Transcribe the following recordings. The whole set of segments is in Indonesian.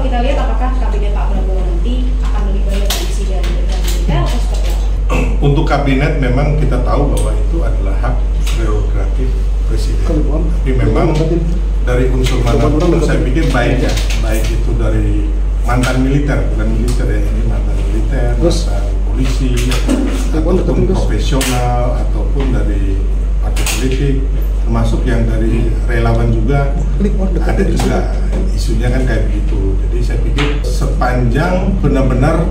kalau kita lihat apakah kabinet Pak Prabowo nanti akan lebih banyak diisi dari militer atau seperti apa? Untuk kabinet memang kita tahu bahwa itu adalah hak prerogatif presiden. Tapi memang dari unsur manapun saya pikir baik ya, baik itu dari mantan militer, bukan militer ya, ini mantan militer, mantan polisi, ataupun profesional, ataupun dari partai politik, termasuk yang dari relawan juga, ada juga isunya kan kayak begitu. Jadi saya pikir sepanjang benar-benar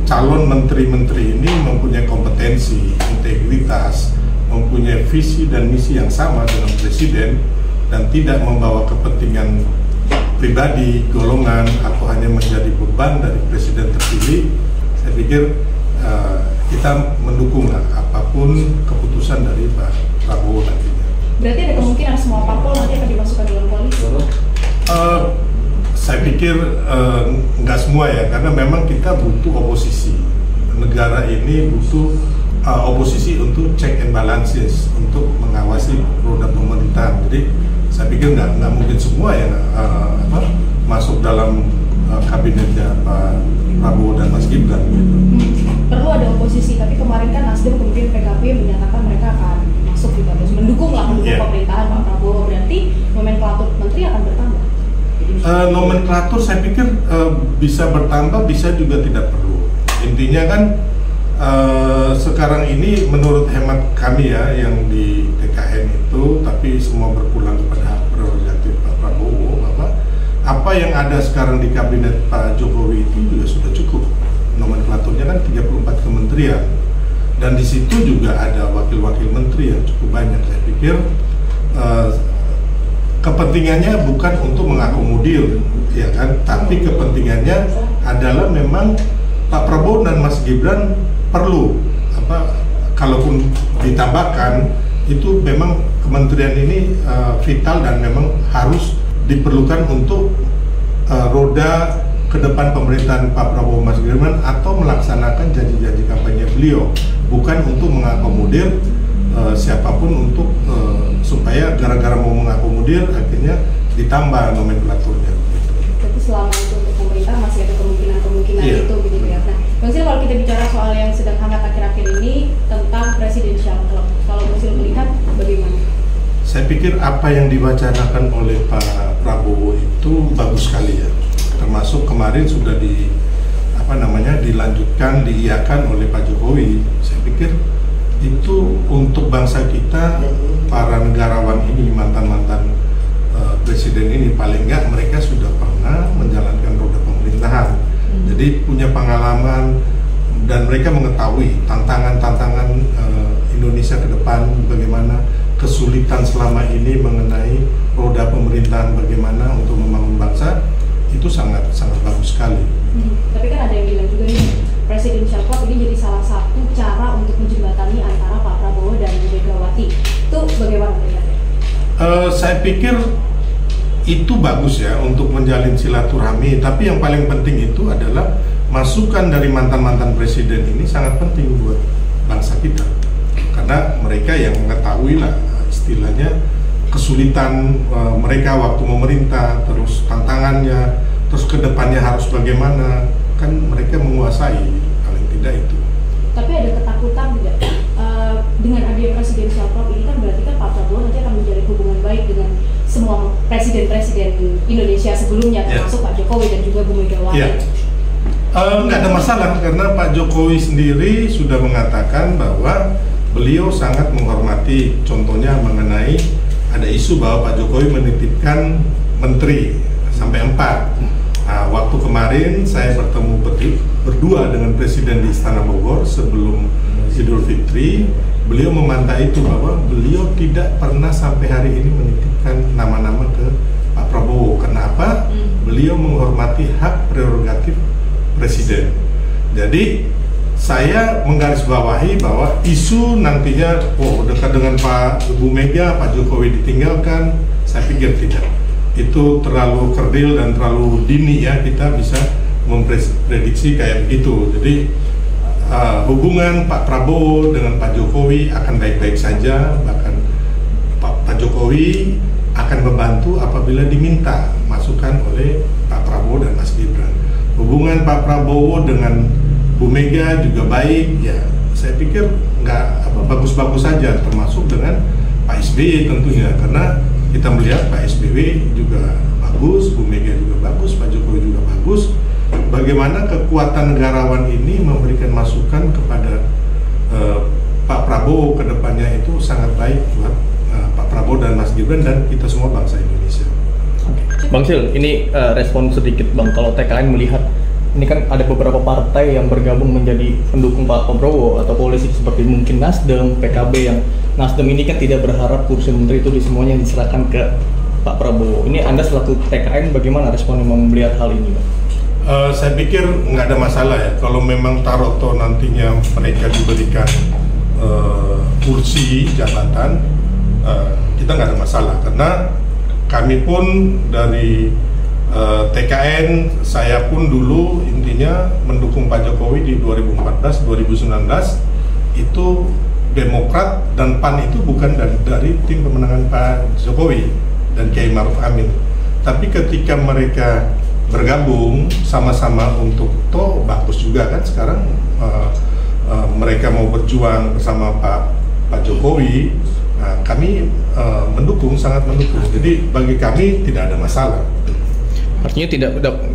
calon menteri-menteri ini mempunyai kompetensi, integritas, mempunyai visi dan misi yang sama dengan presiden, dan tidak membawa kepentingan pribadi, golongan, atau hanya menjadi beban dari presiden terpilih, saya pikir kita mendukung lah apapun keputusan dari Pak Prabowo nantinya. Berarti ada kemungkinan semua parpol nanti akan dimasukkan dalam koalisi? Saya pikir nggak semua ya, karena memang kita butuh oposisi. Negara ini butuh oposisi untuk check and balances, untuk mengawasi roda pemerintahan. Jadi saya pikir nggak mungkin semua yang masuk dalam kabinetnya Pak Prabowo dan Mas Gibran. Perlu ada oposisi, tapi kemarin kan Nasdem kemudian PKB menyatakan mereka akan masuk gitu, terus mendukung pemerintahan Pak Prabowo. Berarti nomenklatur menteri akan bertambah? Nomenklatur saya pikir bisa bertambah, bisa juga tidak perlu. Intinya kan sekarang ini menurut hemat kami ya, yang di TKN itu, tapi semua berpulang kepada hak prerogatif Pak Prabowo, apa yang ada sekarang di kabinet Pak Jokowi itu juga sudah cukup. Nomenklaturnya kan 34 kementerian, dan di situ juga ada wakil-wakil menteri yang cukup banyak. Saya pikir kepentingannya bukan untuk mengakomodir, ya kan, tapi kepentingannya adalah memang Pak Prabowo dan Mas Gibran perlu kalaupun ditambahkan itu memang kementerian ini vital dan memang harus diperlukan untuk roda ke depan pemerintahan Pak Prabowo Mas Gibran, atau melaksanakan janji-janji kampanye beliau, bukan untuk mengakomodir siapapun, untuk supaya gara-gara mau mengakomodir akhirnya ditambah nomenklaturnya. Jadi selama itu untuk pemerintah masih ada kemungkinan itu gitu ya. Nah, Bang Sil, kalau kita bicara soal yang sedang hangat akhir-akhir ini tentang presidential club, kalau Bang Sil melihat bagaimana? Saya pikir apa yang diwacanakan oleh Pak Prabowo itu bagus sekali ya. Termasuk kemarin sudah dilanjutkan, diiyakan oleh Pak Jokowi. Saya pikir itu untuk bangsa kita, para negarawan ini, mantan-mantan presiden ini, paling nggak mereka sudah pernah menjalankan roda pemerintahan. Jadi punya pengalaman dan mereka mengetahui tantangan-tantangan Indonesia ke depan, bagaimana kesulitan selama ini mengenai roda pemerintahan, bagaimana untuk membangun bangsa. Itu sangat bagus sekali. Tapi kan ada yang bilang juga nih, presidential club ini jadi salah satu cara untuk menjembatani antara Pak Prabowo dan Bu Megawati. Itu bagaimana melihatnya? Saya pikir itu bagus ya untuk menjalin silaturahmi. Tapi yang paling penting itu adalah masukan dari mantan-mantan presiden ini sangat penting buat bangsa kita. Karena mereka yang mengetahui lah istilahnya kesulitan mereka waktu memerintah, terus tantangannya, terus kedepannya harus bagaimana, kan mereka menguasai paling tidak itu. Tapi ada ketakutan tidak dengan adanya presidential club ini, kan berarti kan Pak Prabowo nanti akan menjalin hubungan baik dengan semua presiden-presiden Indonesia sebelumnya, termasuk Pak Jokowi dan juga Bu Megawati. Nggak ada masalah, karena Pak Jokowi sendiri sudah mengatakan bahwa beliau sangat menghormati, contohnya mengenai ada isu bahwa Pak Jokowi menitipkan menteri sampai 4. Nah, waktu kemarin saya bertemu berdua dengan Presiden di Istana Bogor sebelum Idul Fitri, beliau memantau itu bahwa beliau tidak pernah sampai hari ini menitipkan nama-nama ke Pak Prabowo. Kenapa? Beliau menghormati hak prerogatif Presiden. Jadi saya menggarisbawahi bahwa isu nantinya dekat dengan Bu Mega, Pak Jokowi ditinggalkan, saya pikir tidak. Itu terlalu kerdil dan terlalu dini ya, kita bisa memprediksi kayak begitu. Jadi hubungan Pak Prabowo dengan Pak Jokowi akan baik-baik saja, bahkan Pak Jokowi akan membantu apabila diminta masukan oleh Pak Prabowo dan Mas Gibran. Hubungan Pak Prabowo dengan Bu Mega juga baik, ya saya pikir nggak bagus-bagus saja, termasuk dengan Pak SBY tentunya, karena kita melihat Pak SBY juga bagus, Bu Mega juga bagus, Pak Jokowi juga bagus. Bagaimana kekuatan negarawan ini memberikan masukan kepada Pak Prabowo ke depannya itu sangat baik buat Pak Prabowo dan Mas Gibran dan kita semua bangsa Indonesia. Bang Sil, ini respon sedikit Bang, kalau TKN melihat ini kan ada beberapa partai yang bergabung menjadi pendukung Pak Prabowo atau koalisi seperti mungkin Nasdem, PKB, yang Nasdem ini kan tidak berharap kursi menteri itu semuanya diserahkan ke Pak Prabowo. Ini Anda selaku TKN bagaimana respon melihat hal ini, Bang? Saya pikir nggak ada masalah ya kalau memang taroto nantinya mereka diberikan kursi jabatan, kita nggak ada masalah karena kami pun dari TKN, saya pun dulu intinya mendukung Pak Jokowi di 2014-2019 itu Demokrat dan PAN itu bukan dari tim pemenangan Pak Jokowi dan Kiai Ma'ruf Amin, tapi ketika mereka bergabung sama-sama untuk toh bagus juga kan sekarang mereka mau berjuang bersama Pak Jokowi. Nah, kami mendukung, sangat mendukung. Jadi bagi kami tidak ada masalah. Artinya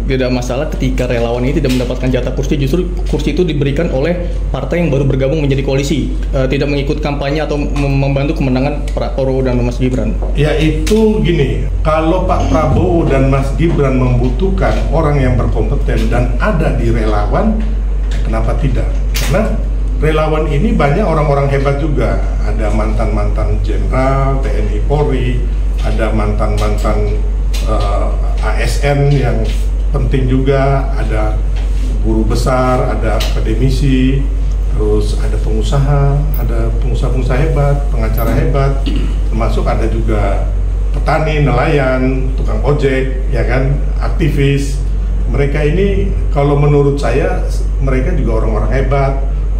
tidak masalah ketika relawan ini tidak mendapatkan jatah kursi, justru kursi itu diberikan oleh partai yang baru bergabung menjadi koalisi, tidak mengikut kampanye atau membantu kemenangan Pak Prabowo dan Mas Gibran. Ya itu gini, kalau Pak Prabowo dan Mas Gibran membutuhkan orang yang berkompeten dan ada di relawan, kenapa tidak? Karena relawan ini banyak orang-orang hebat juga, ada mantan-mantan jenderal TNI Polri, ada mantan-mantan ASN yang penting juga, ada guru besar, ada akademisi, terus ada pengusaha hebat, pengacara hebat, termasuk ada juga petani, nelayan, tukang ojek, ya kan, aktivis. Mereka ini kalau menurut saya mereka juga orang-orang hebat,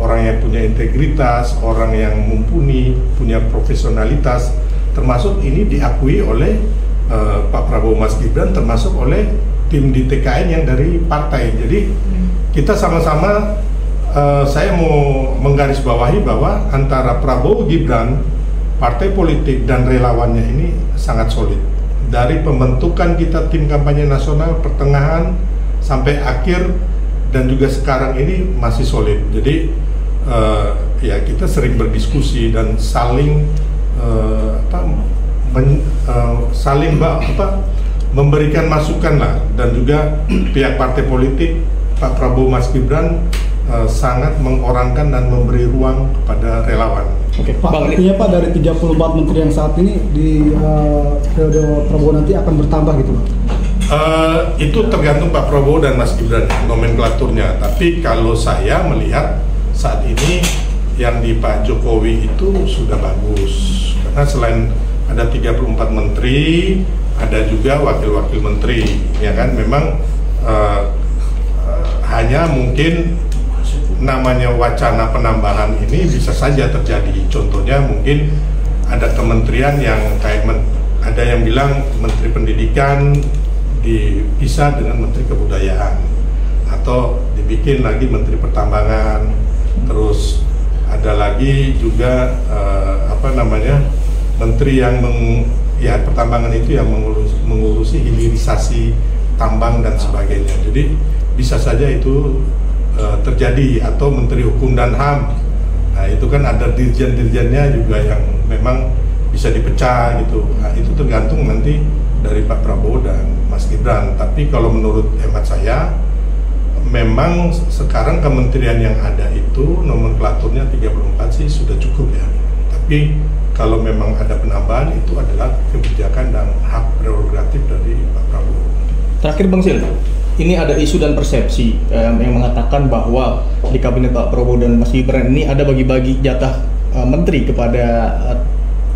orang yang punya integritas, orang yang mumpuni, punya profesionalitas, termasuk ini diakui oleh Pak Prabowo Mas Gibran, termasuk oleh tim di TKN yang dari partai. Jadi kita sama-sama, saya mau menggarisbawahi bahwa antara Prabowo Gibran, partai politik dan relawannya ini sangat solid. Dari pembentukan kita tim kampanye nasional pertengahan sampai akhir dan juga sekarang ini masih solid. Jadi ya kita sering berdiskusi dan saling saling memberikan masukan lah, dan juga pihak partai politik Pak Prabowo Mas Gibran sangat mengorangkan dan memberi ruang kepada relawan. Oke, Pak, artinya Pak dari 34 menteri yang saat ini di periode Prabowo nanti akan bertambah gitu Pak? Itu tergantung Pak Prabowo dan Mas Gibran nomenklaturnya, tapi kalau saya melihat saat ini yang di Pak Jokowi itu sudah bagus, karena selain ada 34 menteri, ada juga wakil-wakil menteri, ya kan. Memang hanya mungkin namanya wacana penambahan ini bisa saja terjadi. Contohnya mungkin ada kementerian yang kayak ada yang bilang Menteri Pendidikan dipisah dengan Menteri Kebudayaan, atau dibikin lagi Menteri Pertambangan, terus ada lagi juga menteri yang pertambangan itu yang mengurusi hilirisasi tambang dan sebagainya. Jadi bisa saja itu terjadi, atau Menteri Hukum dan HAM. Nah itu kan ada dirjen-dirjennya juga yang memang bisa dipecah gitu. Nah itu tergantung nanti dari Pak Prabowo dan Mas Gibran. Tapi kalau menurut hemat saya, memang sekarang kementerian yang ada itu nomenklaturnya 34 sih sudah cukup ya. Tapi kalau memang ada penambahan, itu adalah kebijakan dan hak prerogatif dari Pak Prabowo. Terakhir Bang Sil, ini ada isu dan persepsi yang mengatakan bahwa di kabinet Pak Prabowo dan Mas Gibran ini ada bagi-bagi jatah menteri kepada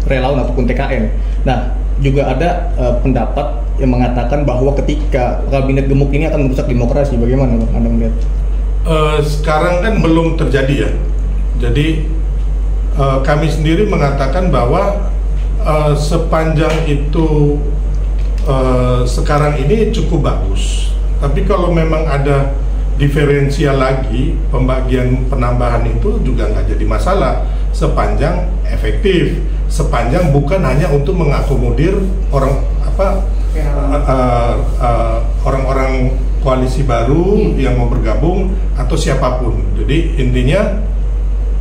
relawan ataupun TKN. Nah, juga ada pendapat yang mengatakan bahwa ketika kabinet gemuk ini akan merusak demokrasi. Bagaimana Anda melihat? Sekarang kan belum terjadi ya. Jadi kami sendiri mengatakan bahwa sepanjang itu sekarang ini cukup bagus. Tapi kalau memang ada diferensial lagi, pembagian penambahan itu juga nggak jadi masalah sepanjang efektif, sepanjang bukan hanya untuk mengakomodir orang-orang koalisi baru yang mau bergabung atau siapapun. Jadi intinya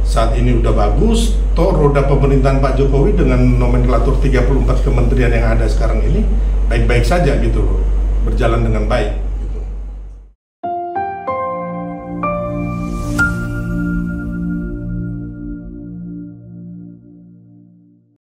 saat ini udah bagus, toh roda pemerintahan Pak Jokowi dengan nomenklatur 34 kementerian yang ada sekarang ini baik-baik saja gitu loh, berjalan dengan baik.